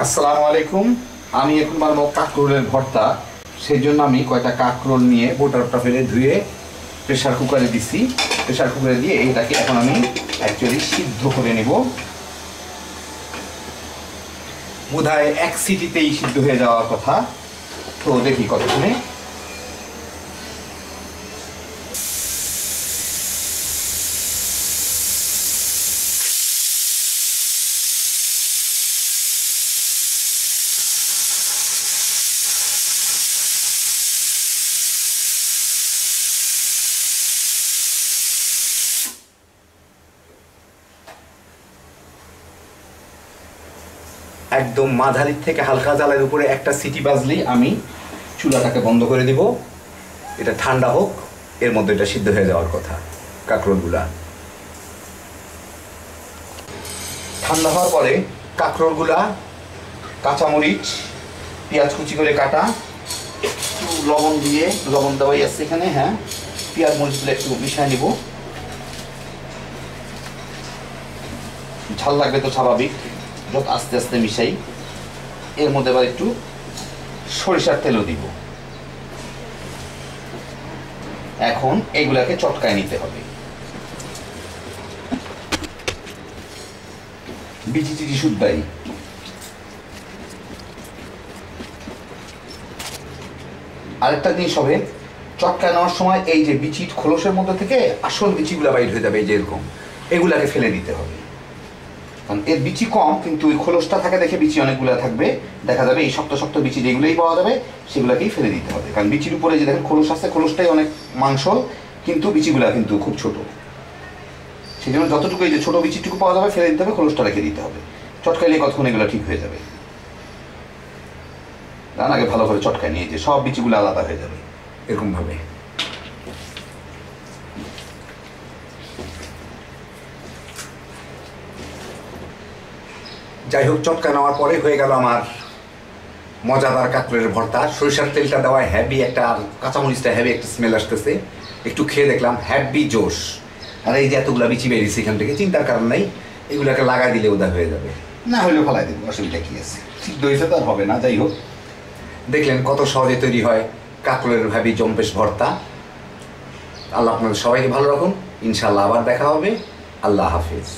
আসসালামু আলাইকুম। আমি এখন বানাবো কাঁকরোলের ভর্তা। সেই জন্য আমি কয়টা কাঁকরোল নিয়ে বোটারটা ফেলে ধুয়ে প্রেশার কুকারে দিছি। প্রেশার কুকারে দিয়ে এটাকে এখন আমি অ্যাকচুয়ালি সিদ্ধ করে নেব। বোধহয় এক সিটিতেই সিদ্ধ হয়ে যাওয়ার কথা। তো দেখি কতক্ষণে। একদম মাঝারি থেকে হালকা জালের উপরে একটা সিটি বাজলেই আমি চুলাটাকে বন্ধ করে দিব। এটা ঠান্ডা হোক, এর মধ্যে এটা সিদ্ধ হয়ে যাওয়ার কথা। কাঁকরোলগুলা ঠান্ডা হওয়ার পরে কাঁকরোলগুলা, কাঁচামরিচ, পেঁয়াজ কুচি করে কাটা, একটু লবণ দিয়ে, লবণ দেওয়াই আছে এখানে, হ্যাঁ, পেঁয়াজ মরিচগুলো একটু মিশিয়ে নিব। ঝাল লাগবে তো স্বাভাবিক, যত আস্তে আস্তে মিশাই। এর মধ্যে আবার একটু সরিষার তেলও দিব। এখন এইগুলাকে চটকায় নিতে হবে। বিচি টিচি শুদ্ধই। আরেকটা জিনিস হবে, চটকায় নেওয়ার সময় এই যে বিচির খোলসের মধ্যে থেকে আসল বিচিগুলা বাইর হয়ে যাবে, এই যে এরকম, এগুলাকে ফেলে দিতে হবে। কারণ এর বিচি কম, কিন্তু ওই খোলসটা থাকে দেখে বিচি অনেকগুলো থাকবে। দেখা যাবে এই শক্ত শক্ত বিচি যেগুলোই পাওয়া যাবে সেগুলোকেই ফেলে দিতে হবে। কারণ বিচির উপরে যে দেখেন খোলস আছে, খোলসটাই অনেক মাংসল, কিন্তু বিচিগুলা কিন্তু খুব ছোট। সেই জন্য যতটুকু এই যে ছোটো বিচিটুকু পাওয়া যাবে ফেলে দিতে হবে, খোলসটা রেখে দিতে হবে। চটকাইলে কতক্ষণ এগুলো ঠিক হয়ে যাবে। রান আগে ভালোভাবে চটকায় নিয়ে যে সব বিচিগুলো আলাদা হয়ে যাবে এরকমভাবে। যাই হোক, চটকা নেওয়ার পরে হয়ে গেল আমার মজাদার কাঁকড়ের ভর্তা। সরিষার তেলটা দেওয়ায় হ্যাভি একটা, আর কাঁচামরিচটা হ্যাভি একটা স্মেল আসতেছে। একটু খেয়ে দেখলাম, হ্যাভি জোশ। আর এই যে এতগুলা বিচি বেরিয়েছে এখান থেকে, চিন্তার কারণ নাই, এগুলাকে লাগাই দিলে উদা হয়ে যাবে। না হলেও ফলাই দেবো, অসুবিধা কী আছে, সিদ্ধ হয়েছে তো আর হবে না। যাই হোক, দেখলেন কত সহজে তৈরি হয় কাঁকড়ের হ্যাভি জম্পেশ ভর্তা। আল্লাহ আপনাদের সবাইকে ভালো রাখুন। ইনশাল্লাহ আবার দেখা হবে। আল্লাহ হাফিজ।